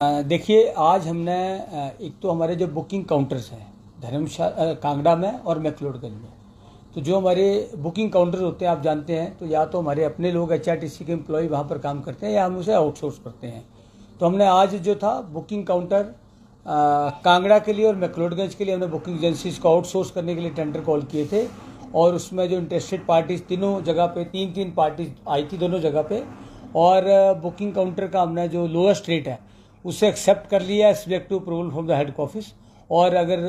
देखिए, आज हमने एक तो हमारे जो बुकिंग काउंटर्स हैं धर्मशाला कांगड़ा में और मैक्लोडगंज में, तो जो हमारे बुकिंग काउंटर्स होते हैं आप जानते हैं, तो या तो हमारे अपने लोग HRTC के एम्प्लॉय वहाँ पर काम करते हैं या हम उसे आउटसोर्स करते हैं। तो हमने आज जो था बुकिंग काउंटर कांगड़ा के लिए और मैक्लोडगंज के लिए हमने बुकिंग एजेंसीज को आउटसोर्स करने के लिए टेंडर कॉल किए थे और उसमें जो इंटरेस्टेड पार्टीज तीनों जगह पे तीन पार्टीज आई थी दोनों जगह पे, और बुकिंग काउंटर का हमने जो लोएस्ट रेट है उसे एक्सेप्ट कर लिया है subject to approval from the head office. और अगर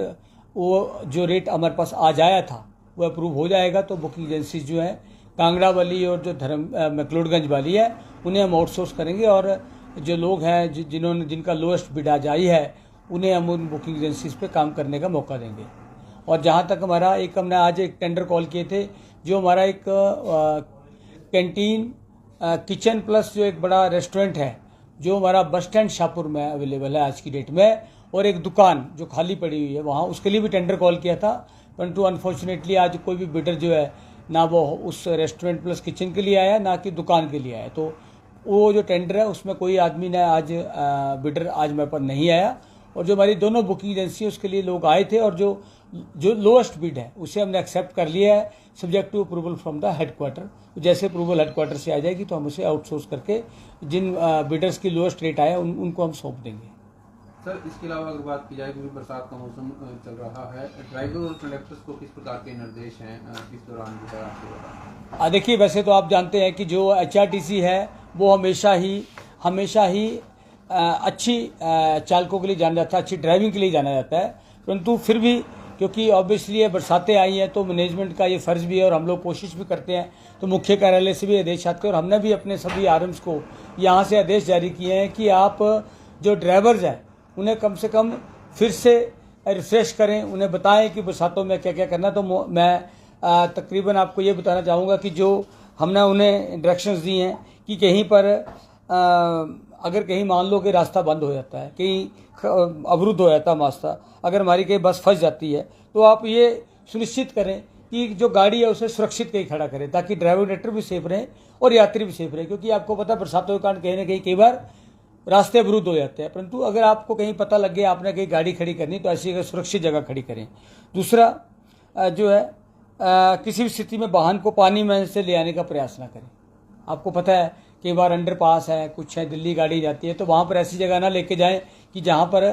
वो जो रेट हमारे पास आज आया था वो अप्रूव हो जाएगा तो बुकिंग एजेंसीज जो है कांगड़ा वाली और जो मैक्लोडगंज वाली है उन्हें हम आउटसोर्स करेंगे, और जो लोग हैं जिनका लोएस्ट बिड आज आई है उन्हें हम उन बुकिंग एजेंसीज पे काम करने का मौका देंगे। और जहाँ तक हमारा हमने आज एक टेंडर कॉल किए थे, जो हमारा एक कैंटीन किचन प्लस जो एक बड़ा रेस्टोरेंट है जो हमारा बस स्टैंड शाहपुर में अवेलेबल है आज की डेट में, और एक दुकान जो खाली पड़ी हुई है वहाँ, उसके लिए भी टेंडर कॉल किया था, परंतु अनफॉर्चुनेटली आज कोई भी बिडर जो है ना वो उस रेस्टोरेंट प्लस किचन के लिए आया ना कि दुकान के लिए आया। तो वो जो टेंडर है उसमें कोई आदमी ने आज बिडर आज मेरे पास नहीं आया, और जो हमारी दोनों बुकिंग एजेंसी उसके लिए लोग आए थे और जो लोएस्ट बिड है उसे हमने एक्सेप्ट कर लिया है subject to approval from the headquarter. जैसे अप्रूवल हेडक्वार्टर से आ जाएगी तो हम उसे आउटसोर्स करके जिन बिडर्स की लोएस्ट रेट आया उनको हम सौंप देंगे। सर, इसके अलावा अगर बात की जाए, क्योंकि बरसात का मौसम चल रहा है, ड्राइवर और कंडक्टर्स को किस प्रकार के निर्देश हैं इस दौरान जो है आपको? देखिए, वैसे तो आप जानते हैं कि जो HRTC है वो हमेशा ही अच्छी चालकों के लिए जाना जाता है, अच्छी ड्राइविंग के लिए जाना जाता है, परंतु फिर भी क्योंकि ऑब्वियसली ये बरसातें आई हैं तो मैनेजमेंट का ये फ़र्ज़ भी है और हम लोग कोशिश भी करते हैं, तो मुख्य कार्यालय से भी आदेश आते हैं और हमने भी अपने सभी RMs को यहाँ से आदेश जारी किए हैं कि आप जो ड्राइवर्स हैं उन्हें कम से कम फिर से रिफ्रेश करें, उन्हें बताएं कि बरसातों में क्या क्या करना। तो मैं तकरीबन आपको ये बताना चाहूँगा कि जो हमने उन्हें इंस्ट्रक्शंस दी हैं कि कहीं पर अगर कहीं मान लो कि रास्ता बंद हो जाता है, कहीं अवरुद्ध हो जाता है रास्ता, अगर हमारी कहीं बस फंस जाती है तो आप ये सुनिश्चित करें कि जो गाड़ी है उसे सुरक्षित कहीं खड़ा करें ताकि ड्राइवर कंडक्टर भी सेफ रहें और यात्री भी सेफ रहे, क्योंकि आपको पता है बरसातों के कारण कहीं ना कहीं कई बार रास्ते अवरुद्ध हो जाते हैं, परंतु अगर आपको कहीं पता लग गया आपने कहीं गाड़ी खड़ी करनी तो ऐसी अगर सुरक्षित जगह खड़ी करें। दूसरा जो है किसी भी स्थिति में वाहन को पानी में से ले आने का प्रयास ना करें। आपको पता है कई बार अंडरपास है, कुछ है, दिल्ली गाड़ी जाती है तो वहाँ पर ऐसी जगह ना लेके जाएं कि जहाँ पर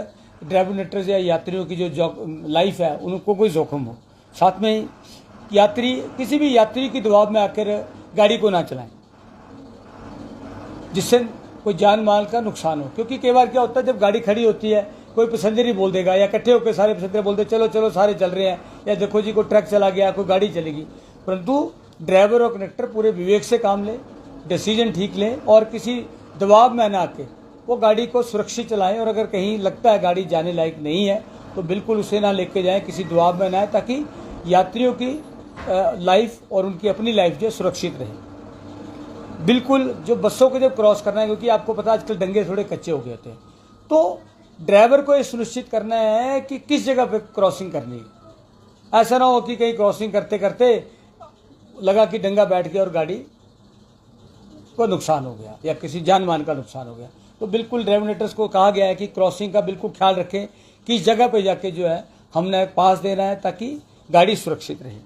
ड्राइवर कंडक्टर्स या यात्रियों की जो लाइफ है उनको कोई जोखिम हो। साथ में किसी भी यात्री की दबाव में आकर गाड़ी को ना चलाएं जिससे कोई जान माल का नुकसान हो, क्योंकि कई बार क्या होता है जब गाड़ी खड़ी होती है कोई पैसेंजर ही बोल देगा या इकट्ठे होकर सारे पैसेंजर बोलते चलो चलो सारे चल रहे हैं, या देखो जी कोई ट्रक चला गया कोई गाड़ी चलेगी, परंतु ड्राइवर और कंडक्टर पूरे विवेक से काम लें, डिसीजन ठीक लें और किसी दबाव में ना आके वो गाड़ी को सुरक्षित चलाएं, और अगर कहीं लगता है गाड़ी जाने लायक नहीं है तो बिल्कुल उसे ना लेके जाएं, किसी दबाव में ना आए, ताकि यात्रियों की लाइफ और उनकी अपनी लाइफ जो सुरक्षित रहे। बिल्कुल जो बसों को जब क्रॉस करना है, क्योंकि आपको पता है आजकल डंगे थोड़े कच्चे हो गए होते हैं, तो ड्राइवर को ये सुनिश्चित करना है कि किस जगह पे क्रॉसिंग करनी है। ऐसा ना हो कि कहीं क्रॉसिंग करते करते लगा कि डंगा बैठ गया और गाड़ी को नुकसान हो गया या किसी जान मान का नुकसान हो गया। तो बिल्कुल ड्राइवर कंडक्टर्स को कहा गया है कि क्रॉसिंग का बिल्कुल ख्याल रखें, किस जगह पे जाके जो है हमने पास देना है ताकि गाड़ी सुरक्षित रहे।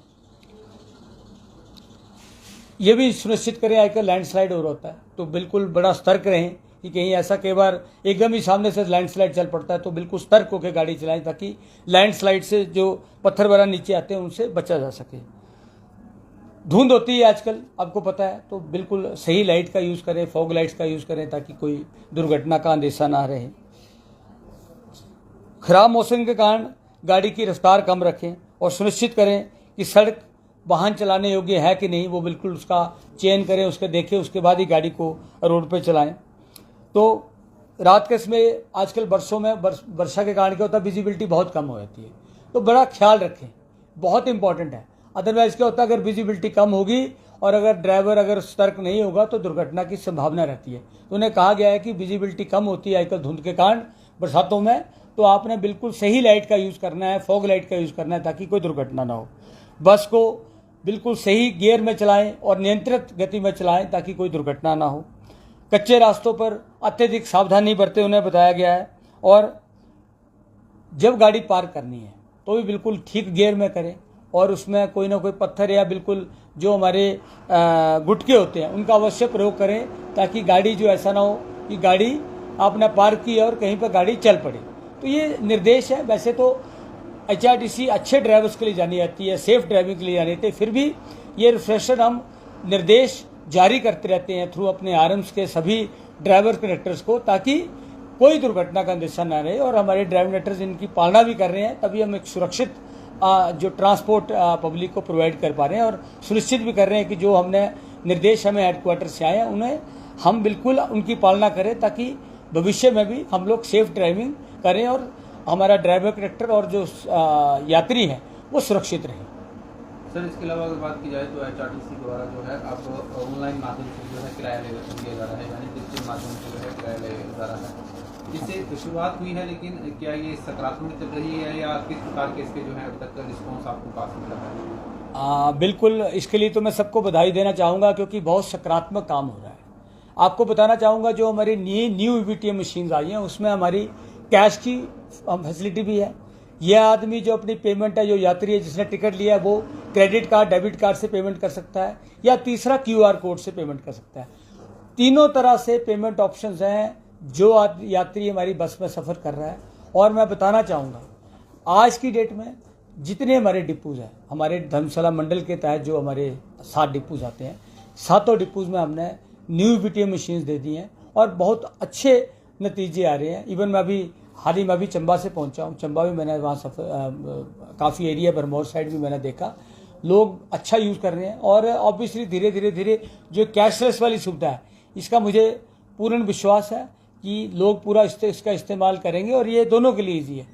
ये भी सुनिश्चित करें, आजकल लैंडस्लाइड हो रहा होता है तो बिल्कुल बड़ा सतर्क रहें कि कहीं ऐसा कई बार एकदम ही सामने से लैंडस्लाइड चल पड़ता है, तो बिल्कुल सतर्क होकर गाड़ी चलाएं ताकि लैंडस्लाइड से जो पत्थर वगैरह नीचे आते हैं उनसे बचा जा सके। धुंध होती है आजकल आपको पता है, तो बिल्कुल सही लाइट का यूज़ करें, फॉग लाइट्स का यूज़ करें ताकि कोई दुर्घटना का अंदेशा ना रहे। खराब मौसम के कारण गाड़ी की रफ्तार कम रखें और सुनिश्चित करें कि सड़क वाहन चलाने योग्य है कि नहीं, वो बिल्कुल उसका चयन करें, उसके देखें, उसके बाद ही गाड़ी को रोड पे चलाएं। तो रात के समय आजकल बरसों में वर्षा के कारण क्या होता है विजिबिलिटी बहुत कम हो जाती है, तो बड़ा ख्याल रखें, बहुत इंपॉर्टेंट है। अदरवाइज क्या होता है अगर विजिबिलिटी कम होगी और अगर ड्राइवर अगर सतर्क नहीं होगा तो दुर्घटना की संभावना रहती है। तो उन्हें कहा गया है कि विजिबिलिटी कम होती है आजकल धुंध के कारण बरसातों में, तो आपने बिल्कुल सही लाइट का यूज़ करना है, फॉग लाइट का यूज़ करना है ताकि कोई दुर्घटना ना हो। बस को बिल्कुल सही गियर में चलाएं और नियंत्रित गति में चलाएं ताकि कोई दुर्घटना ना हो। कच्चे रास्तों पर अत्यधिक सावधानी बरते उन्हें बताया गया है। और जब गाड़ी पार्क करनी है तो भी बिल्कुल ठीक गियर में करें और उसमें कोई ना कोई पत्थर या बिल्कुल जो हमारे गुटके होते हैं उनका अवश्य प्रयोग करें, ताकि गाड़ी जो ऐसा ना हो कि गाड़ी आपने पार्क की और कहीं पर गाड़ी चल पड़े। तो ये निर्देश है। वैसे तो HRTC अच्छे ड्राइवर्स के लिए जानी जाती है, सेफ ड्राइविंग के लिए जानी जाती है, फिर भी ये रिफ्रेशर हम निर्देश जारी करते रहते हैं थ्रू अपने RMs के सभी ड्राइवर कंडक्टर्स को, ताकि कोई दुर्घटना का अंदेशा ना रहे। और हमारे ड्राइविंग कंडक्टर्स इनकी पालना भी कर रहे हैं, तभी हम एक सुरक्षित जो ट्रांसपोर्ट पब्लिक को प्रोवाइड कर पा रहे हैं और सुनिश्चित भी कर रहे हैं कि जो हमने निर्देश हमें हेडक्वार्टर से आए हैं उन्हें हम बिल्कुल उनकी पालना करें, ताकि भविष्य में भी हम लोग सेफ ड्राइविंग करें और हमारा ड्राइवर कंडक्टर और जो यात्री हैं वो सुरक्षित रहें। सर, इसके अलावा अगर बात की जाए तो HRTC द्वारा जो है अब ऑनलाइन माध्यम से जो है किराया लिया जा रहा है, यानी डिजिटल माध्यम से जो है किराया लिया जा रहा है। इससे शुरुआत हुई है, लेकिन क्या ये सकारात्मक चल रही है या किस प्रकार के इसके जो है अब तक का रिस्पॉन्स आपको पास मिल रहा है? बिल्कुल, इसके लिए तो मैं सबको बधाई देना चाहूँगा, क्योंकि बहुत सकारात्मक काम हो रहा है। आपको बताना चाहूँगा जो हमारी न्यू EVTM मशीन्स आई हैं उसमें हमारी कैश की फैसिलिटी भी है। यह आदमी जो अपनी पेमेंट है, जो यात्री है जिसने टिकट लिया है, वो क्रेडिट कार्ड, डेबिट कार्ड से पेमेंट कर सकता है या तीसरा QR कोड से पेमेंट कर सकता है। तीनों तरह से पेमेंट ऑप्शंस हैं जो यात्री हमारी बस में सफ़र कर रहा है। और मैं बताना चाहूँगा आज की डेट में जितने हमारे डिपोज हैं, हमारे धर्मशाला मंडल के तहत जो हमारे 7 डिपोज आते हैं, 7 डिपोज में हमने न्यू EVTM मशीन्स दे दी हैं और बहुत अच्छे नतीजे आ रहे हैं। इवन मैं अभी हाल ही में अभी चंबा से पहुंचा हूं। चंबा भी मैंने वहाँ काफ़ी एरिया भरमौर साइड भी मैंने देखा, लोग अच्छा यूज़ कर रहे हैं। और ऑब्वियसली धीरे धीरे जो कैशलेस वाली सुविधा है इसका मुझे पूर्ण विश्वास है कि लोग पूरा इसका इस्तेमाल करेंगे और ये दोनों के लिए ईजी है।